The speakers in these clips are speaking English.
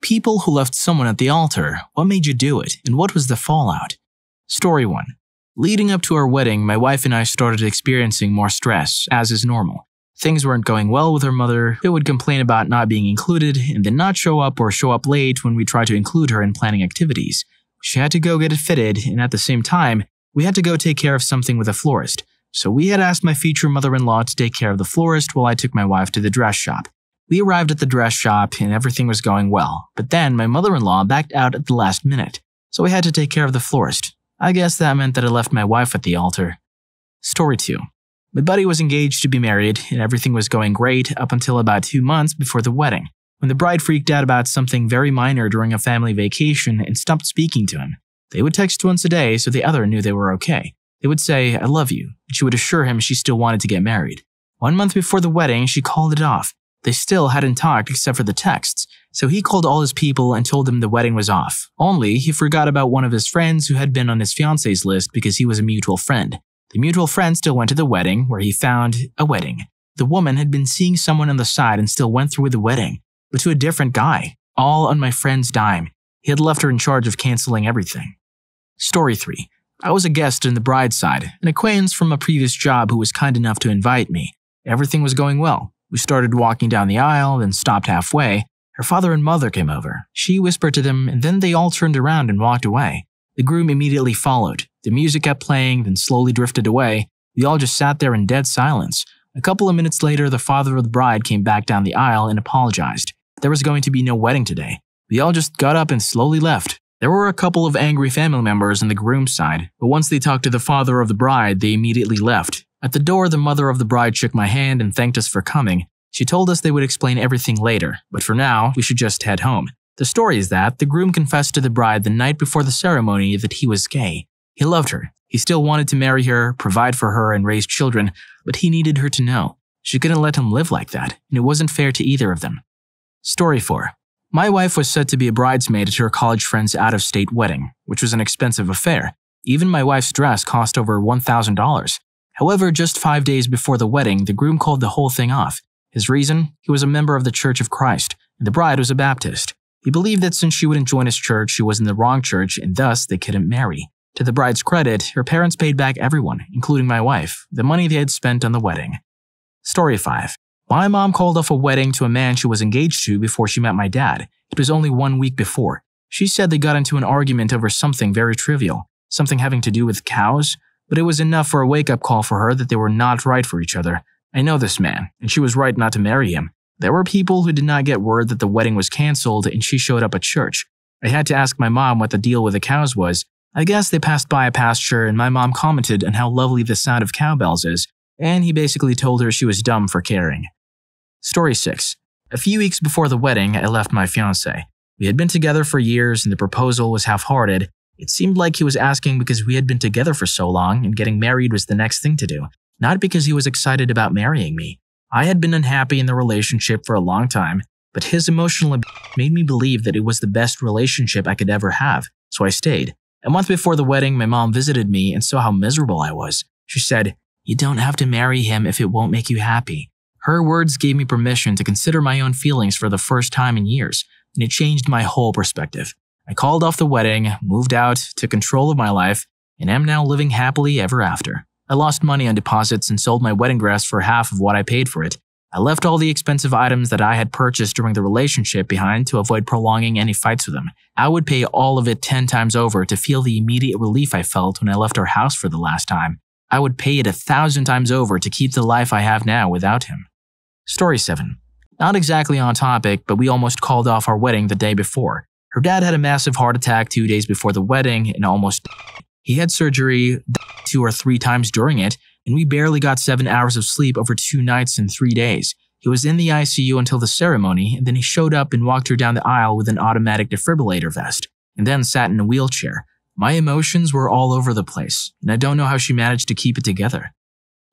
People who left someone at the altar. What made you do it, and what was the fallout? Story 1. Leading up to our wedding, my wife and I started experiencing more stress, as is normal. Things weren't going well with her mother, who would complain about not being included and then not show up or show up late when we tried to include her in planning activities. She had to go get it fitted, and at the same time, we had to go take care of something with a florist. So we had asked my future mother-in-law to take care of the florist while I took my wife to the dress shop. We arrived at the dress shop and everything was going well, but then my mother-in-law backed out at the last minute, so we had to take care of the florist. I guess that meant that I left my wife at the altar. Story 2. My buddy was engaged to be married and everything was going great up until about 2 months before the wedding, when the bride freaked out about something very minor during a family vacation and stopped speaking to him. They would text once a day so the other knew they were okay. They would say, "I love you," and she would assure him she still wanted to get married. 1 month before the wedding, she called it off. They still hadn't talked except for the texts, so he called all his people and told them the wedding was off. Only, he forgot about one of his friends who had been on his fiance's list because he was a mutual friend. The mutual friend still went to the wedding, where he found a wedding. The woman had been seeing someone on the side and still went through with the wedding, but to a different guy, all on my friend's dime. He had left her in charge of canceling everything. Story 3. I was a guest in the bride's side, an acquaintance from a previous job who was kind enough to invite me. Everything was going well. We started walking down the aisle, then stopped halfway. Her father and mother came over. She whispered to them, and then they all turned around and walked away. The groom immediately followed. The music kept playing, then slowly drifted away. We all just sat there in dead silence. A couple of minutes later, the father of the bride came back down the aisle and apologized. There was going to be no wedding today. We all just got up and slowly left. There were a couple of angry family members on the groom's side, but once they talked to the father of the bride, they immediately left. At the door, the mother of the bride shook my hand and thanked us for coming. She told us they would explain everything later, but for now, we should just head home. The story is that the groom confessed to the bride the night before the ceremony that he was gay. He loved her. He still wanted to marry her, provide for her, and raise children, but he needed her to know. She couldn't let him live like that, and it wasn't fair to either of them. Story 4. My wife was set to be a bridesmaid at her college friend's out-of-state wedding, which was an expensive affair. Even my wife's dress cost over $1,000. However, just 5 days before the wedding, the groom called the whole thing off. His reason? He was a member of the Church of Christ, and the bride was a Baptist. He believed that since she wouldn't join his church, she was in the wrong church, and thus they couldn't marry. To the bride's credit, her parents paid back everyone, including my wife, the money they had spent on the wedding. Story 5. My mom called off a wedding to a man she was engaged to before she met my dad. It was only 1 week before. She said they got into an argument over something very trivial, something having to do with cows, but it was enough for a wake-up call for her that they were not right for each other. I know this man, and she was right not to marry him. There were people who did not get word that the wedding was canceled and she showed up at church. I had to ask my mom what the deal with the cows was. I guess they passed by a pasture and my mom commented on how lovely the sound of cowbells is, and he basically told her she was dumb for caring. Story 6. A few weeks before the wedding, I left my fiance. We had been together for years and the proposal was half-hearted. It seemed like he was asking because we had been together for so long and getting married was the next thing to do, not because he was excited about marrying me. I had been unhappy in the relationship for a long time, but his emotional abuse made me believe that it was the best relationship I could ever have, so I stayed. A month before the wedding, my mom visited me and saw how miserable I was. She said, "You don't have to marry him if it won't make you happy." Her words gave me permission to consider my own feelings for the first time in years, and it changed my whole perspective. I called off the wedding, moved out, took control of my life, and am now living happily ever after. I lost money on deposits and sold my wedding dress for half of what I paid for it. I left all the expensive items that I had purchased during the relationship behind to avoid prolonging any fights with them. I would pay all of it 10 times over to feel the immediate relief I felt when I left our house for the last time. I would pay it 1,000 times over to keep the life I have now without him. Story 7. Not exactly on topic, but we almost called off our wedding the day before. Her dad had a massive heart attack 2 days before the wedding and almost died. He had surgery 2 or 3 times during it, and we barely got 7 hours of sleep over 2 nights and 3 days. He was in the ICU until the ceremony, and then he showed up and walked her down the aisle with an automatic defibrillator vest, and then sat in a wheelchair. My emotions were all over the place, and I don't know how she managed to keep it together.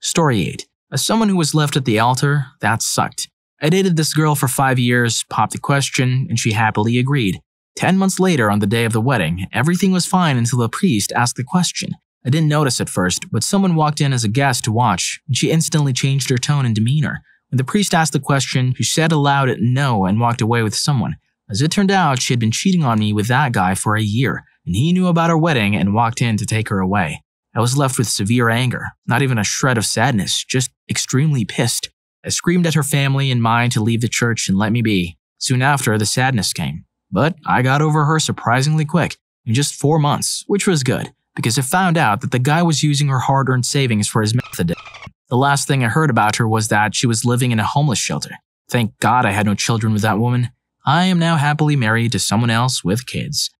Story 8. As someone who was left at the altar, that sucked. I dated this girl for 5 years, popped the question, and she happily agreed. 10 months later, on the day of the wedding, everything was fine until the priest asked the question. I didn't notice at first, but someone walked in as a guest to watch, and she instantly changed her tone and demeanor. When the priest asked the question, she said aloud "no" and walked away with someone. As it turned out, she had been cheating on me with that guy for a year, and he knew about our wedding and walked in to take her away. I was left with severe anger, not even a shred of sadness, just extremely pissed. I screamed at her family and mine to leave the church and let me be. Soon after, the sadness came. But I got over her surprisingly quick, in just 4 months, which was good, because I found out that the guy was using her hard-earned savings for his meth addiction. The last thing I heard about her was that she was living in a homeless shelter. Thank God I had no children with that woman. I am now happily married to someone else with kids.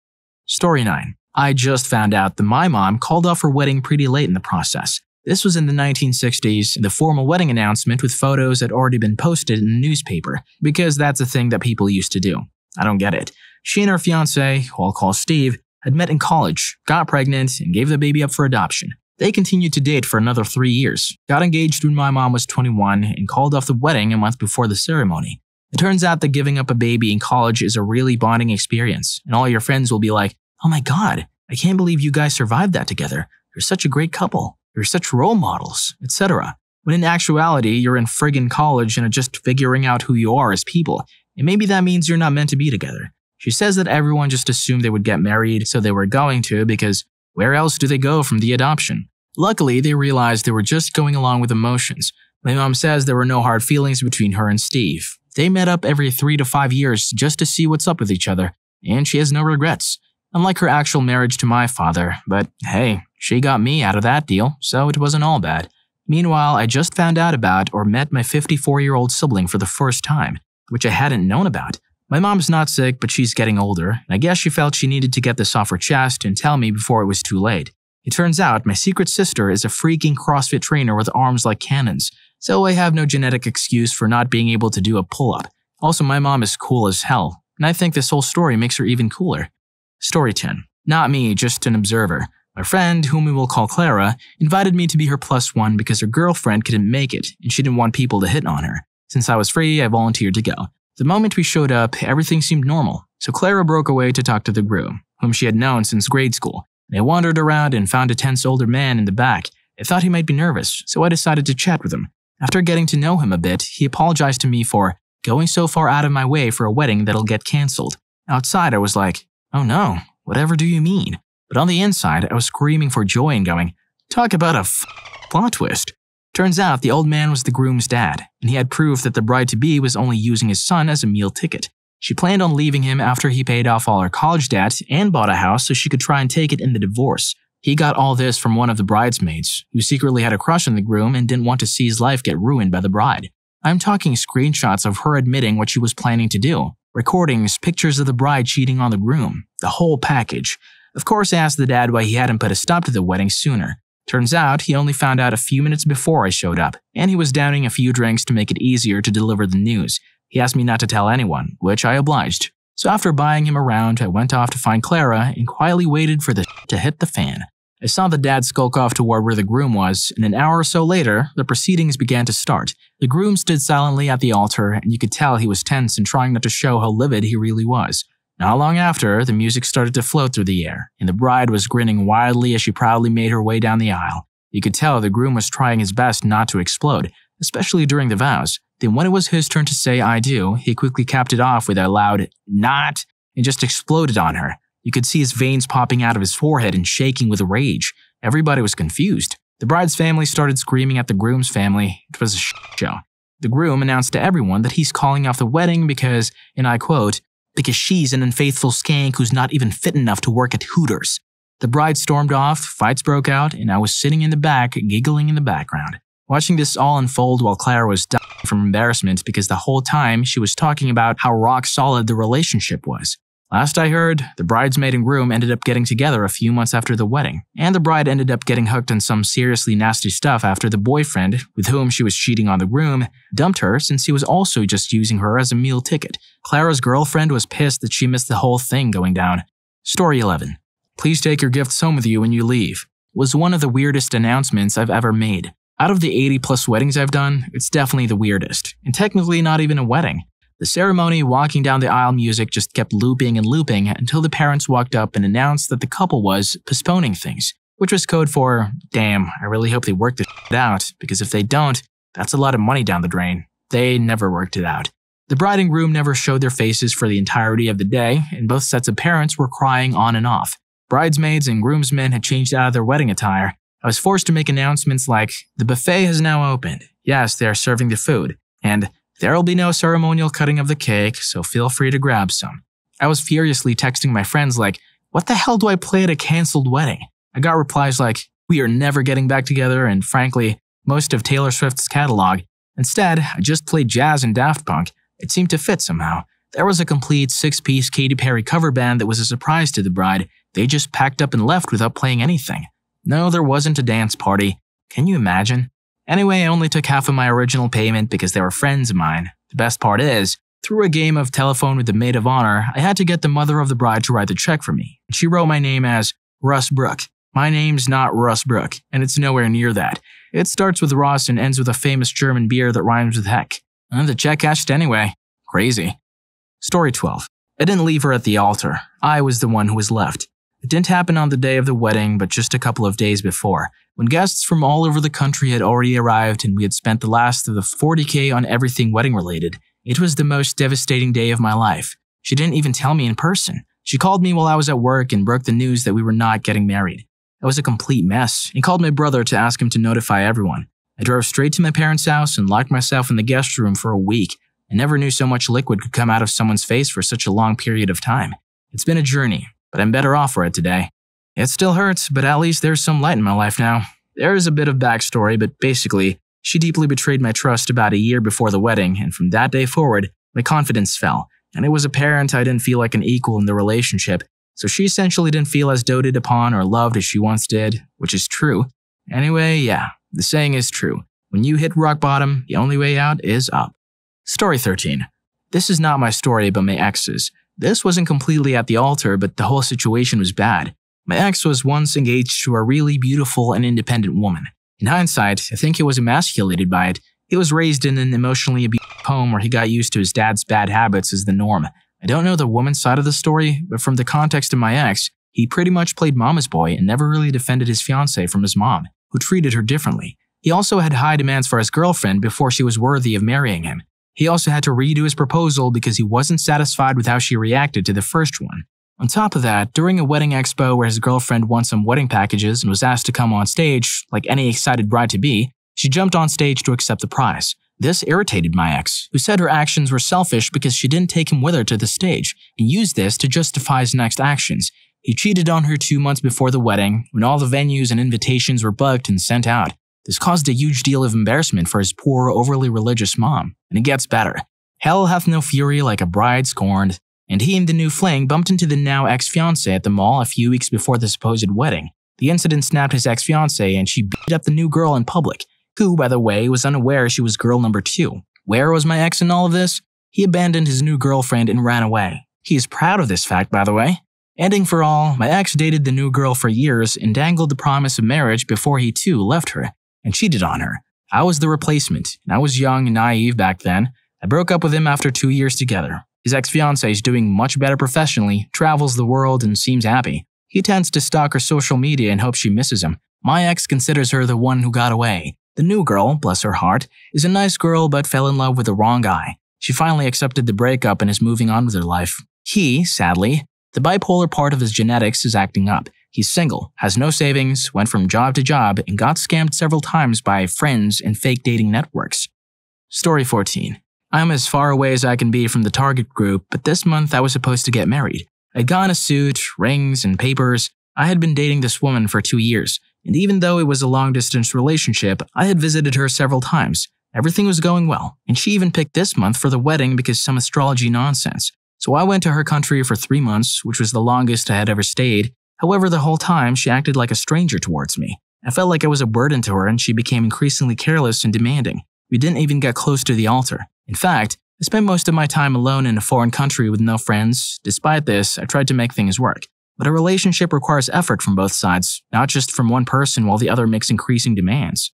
Story 9. I just found out that my mom called off her wedding pretty late in the process. This was in the 1960s, and the formal wedding announcement with photos had already been posted in the newspaper, because that's a thing that people used to do. I don't get it. She and her fiance, who I'll call Steve, had met in college, got pregnant, and gave the baby up for adoption. They continued to date for another 3 years, got engaged when my mom was 21, and called off the wedding a month before the ceremony. It turns out that giving up a baby in college is a really bonding experience, and all your friends will be like, "Oh my God, I can't believe you guys survived that together. You're such a great couple. You're such role models," etc. When in actuality, you're in friggin' college and are just figuring out who you are as people, and maybe that means you're not meant to be together. She says that everyone just assumed they would get married, so they were going to, because where else do they go from the adoption? Luckily, they realized they were just going along with emotions. My mom says there were no hard feelings between her and Steve. They met up every 3 to 5 years just to see what's up with each other, and she has no regrets. Unlike her actual marriage to my father, but hey, she got me out of that deal, so it wasn't all bad. Meanwhile, I just found out about or met my 54-year-old sibling for the first time, which I hadn't known about. My mom's not sick, but she's getting older, and I guess she felt she needed to get this off her chest and tell me before it was too late. It turns out my secret sister is a freaking CrossFit trainer with arms like cannons, so I have no genetic excuse for not being able to do a pull-up. Also, my mom is cool as hell, and I think this whole story makes her even cooler. Story 10. Not me, just an observer. My friend, whom we will call Clara, invited me to be her +1 because her girlfriend couldn't make it, and she didn't want people to hit on her. Since I was free, I volunteered to go. The moment we showed up, everything seemed normal, so Clara broke away to talk to the groom, whom she had known since grade school. I wandered around and found a tense older man in the back. I thought he might be nervous, so I decided to chat with him. After getting to know him a bit, he apologized to me for going so far out of my way for a wedding that'll get cancelled. Outside, I was like, "Oh no, whatever do you mean?" But on the inside, I was screaming for joy and going, "Talk about a plot twist." Turns out the old man was the groom's dad, and he had proof that the bride-to-be was only using his son as a meal ticket. She planned on leaving him after he paid off all her college debt and bought a house so she could try and take it in the divorce. He got all this from one of the bridesmaids, who secretly had a crush on the groom and didn't want to see his life get ruined by the bride. I'm talking screenshots of her admitting what she was planning to do, recordings, pictures of the bride cheating on the groom, the whole package. Of course, I asked the dad why he hadn't put a stop to the wedding sooner. Turns out, he only found out a few minutes before I showed up, and he was downing a few drinks to make it easier to deliver the news. He asked me not to tell anyone, which I obliged. So after buying him around, I went off to find Clara and quietly waited for the to hit the fan. I saw the dad skulk off toward where the groom was, and an hour or so later, the proceedings began to start. The groom stood silently at the altar, and you could tell he was tense and trying not to show how livid he really was. Not long after, the music started to float through the air, and the bride was grinning wildly as she proudly made her way down the aisle. You could tell the groom was trying his best not to explode, especially during the vows. Then when it was his turn to say "I do," he quickly capped it off with a loud "not" and just exploded on her. You could see his veins popping out of his forehead and shaking with rage. Everybody was confused. The bride's family started screaming at the groom's family. It was a show. The groom announced to everyone that he's calling off the wedding because, and I quote, "because she's an unfaithful skank who's not even fit enough to work at Hooters." The bride stormed off, fights broke out, and I was sitting in the back, giggling in the background. Watching this all unfold while Clara was dying from embarrassment because the whole time she was talking about how rock solid the relationship was. Last I heard, the bridesmaid and groom ended up getting together a few months after the wedding, and the bride ended up getting hooked on some seriously nasty stuff after the boyfriend, with whom she was cheating on the groom, dumped her since he was also just using her as a meal ticket. Clara's girlfriend was pissed that she missed the whole thing going down. Story 11. "Please take your gifts home with you when you leave" was one of the weirdest announcements I've ever made. Out of the 80+ weddings I've done, it's definitely the weirdest, and technically not even a wedding. The ceremony walking down the aisle music just kept looping and looping until the parents walked up and announced that the couple was postponing things, which was code for, damn, I really hope they work this shit out, because if they don't, that's a lot of money down the drain. They never worked it out. The bride and groom never showed their faces for the entirety of the day, and both sets of parents were crying on and off. Bridesmaids and groomsmen had changed out of their wedding attire. I was forced to make announcements like, "The buffet has now opened. Yes, they are serving the food," and "There will be no ceremonial cutting of the cake, so feel free to grab some." I was furiously texting my friends like, "What the hell do I play at a cancelled wedding?" I got replies like, "We are never getting back together," and frankly, most of Taylor Swift's catalog. Instead, I just played jazz and Daft Punk. It seemed to fit somehow. There was a complete 6-piece Katy Perry cover band that was a surprise to the bride. They just packed up and left without playing anything. No, there wasn't a dance party. Can you imagine? Anyway, I only took half of my original payment because they were friends of mine. The best part is, through a game of telephone with the maid of honor, I had to get the mother of the bride to write the check for me. She wrote my name as Russ Brook. My name's not Russ Brook, and it's nowhere near that. It starts with Ross and ends with a famous German beer that rhymes with heck. And the check cashed anyway. Crazy. Story 12. I didn't leave her at the altar. I was the one who was left. It didn't happen on the day of the wedding, but just a couple of days before, when guests from all over the country had already arrived and we had spent the last of the $40K on everything wedding related. It was the most devastating day of my life. She didn't even tell me in person. She called me while I was at work and broke the news that we were not getting married. I was a complete mess and called my brother to ask him to notify everyone. I drove straight to my parents' house and locked myself in the guest room for a week. I never knew so much liquid could come out of someone's face for such a long period of time. It's been a journey, but I'm better off for it today. It still hurts, but at least there's some light in my life now. There is a bit of backstory, but basically, she deeply betrayed my trust about a year before the wedding, and from that day forward, my confidence fell, and it was apparent I didn't feel like an equal in the relationship, so she essentially didn't feel as doted upon or loved as she once did, which is true. Anyway, yeah, the saying is true. When you hit rock bottom, the only way out is up. Story 13. This is not my story, but my ex's. This wasn't completely at the altar, but the whole situation was bad. My ex was once engaged to a really beautiful and independent woman. In hindsight, I think he was emasculated by it. He was raised in an emotionally abusive home where he got used to his dad's bad habits as the norm. I don't know the woman's side of the story, but from the context of my ex, he pretty much played mama's boy and never really defended his fiance from his mom, who treated her differently. He also had high demands for his girlfriend before she was worthy of marrying him. He also had to redo his proposal because he wasn't satisfied with how she reacted to the first one. On top of that, during a wedding expo where his girlfriend won some wedding packages and was asked to come on stage, like any excited bride-to-be, she jumped on stage to accept the prize. This irritated my ex, who said her actions were selfish because she didn't take him with her to the stage, and used this to justify his next actions. He cheated on her 2 months before the wedding, when all the venues and invitations were booked and sent out. This caused a huge deal of embarrassment for his poor, overly religious mom. And it gets better. Hell hath no fury like a bride scorned. And he and the new fling bumped into the now ex-fiancé at the mall a few weeks before the supposed wedding. The incident snapped his ex-fiancé and she beat up the new girl in public, who, by the way, was unaware she was girl number 2. Where was my ex in all of this? He abandoned his new girlfriend and ran away. He is proud of this fact, by the way. Ending for all, my ex dated the new girl for years and dangled the promise of marriage before he too left her and cheated on her. I was the replacement, and I was young and naive back then. I broke up with him after 2 years together. His ex-fiancé is doing much better professionally, travels the world, and seems happy. He tends to stalk her social media and hopes she misses him. My ex considers her the one who got away. The new girl, bless her heart, is a nice girl but fell in love with the wrong guy. She finally accepted the breakup and is moving on with her life. He, sadly, the bipolar part of his genetics is acting up. He's single, has no savings, went from job to job, and got scammed several times by friends and fake dating networks. Story 14. I'm as far away as I can be from the target group, but this month I was supposed to get married. I'd gotten a suit, rings, and papers. I had been dating this woman for 2 years, and even though it was a long-distance relationship, I had visited her several times. Everything was going well, and she even picked this month for the wedding because some astrology nonsense. So I went to her country for 3 months, which was the longest I had ever stayed. However, the whole time, she acted like a stranger towards me. I felt like I was a burden to her and she became increasingly careless and demanding. We didn't even get close to the altar. In fact, I spent most of my time alone in a foreign country with no friends. Despite this, I tried to make things work. But a relationship requires effort from both sides, not just from one person while the other makes increasing demands.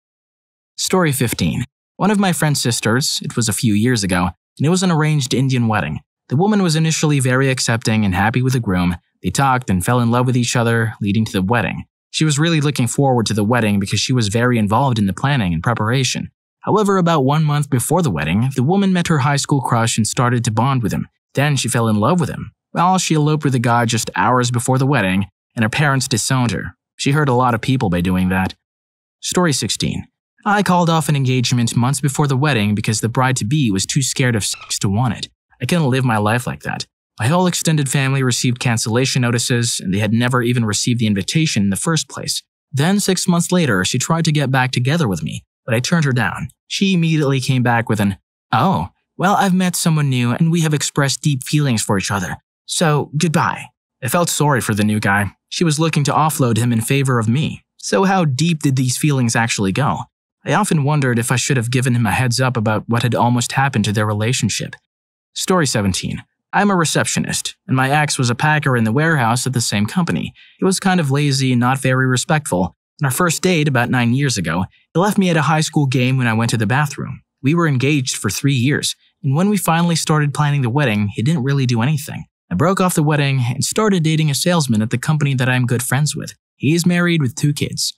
Story 15. One of my friend's sisters, it was a few years ago, and it was an arranged Indian wedding. The woman was initially very accepting and happy with the groom. They talked and fell in love with each other, leading to the wedding. She was really looking forward to the wedding because she was very involved in the planning and preparation. However, about 1 month before the wedding, the woman met her high school crush and started to bond with him. Then she fell in love with him. Well, she eloped with the guy just hours before the wedding, and her parents disowned her. She hurt a lot of people by doing that. Story 16. I called off an engagement months before the wedding because the bride-to-be was too scared of sex to want it. I couldn't live my life like that. My whole extended family received cancellation notices, and they had never even received the invitation in the first place. Then 6 months later, she tried to get back together with me, but I turned her down. She immediately came back with an, "Oh, well, I've met someone new and we have expressed deep feelings for each other. So, goodbye." I felt sorry for the new guy. She was looking to offload him in favor of me. So how deep did these feelings actually go? I often wondered if I should have given him a heads up about what had almost happened to their relationship. Story 17. I'm a receptionist, and my ex was a packer in the warehouse at the same company. He was kind of lazy and not very respectful. On our first date about 9 years ago, he left me at a high school game when I went to the bathroom. We were engaged for 3 years, and when we finally started planning the wedding, he didn't really do anything. I broke off the wedding and started dating a salesman at the company that I'm good friends with. He is married with 2 kids.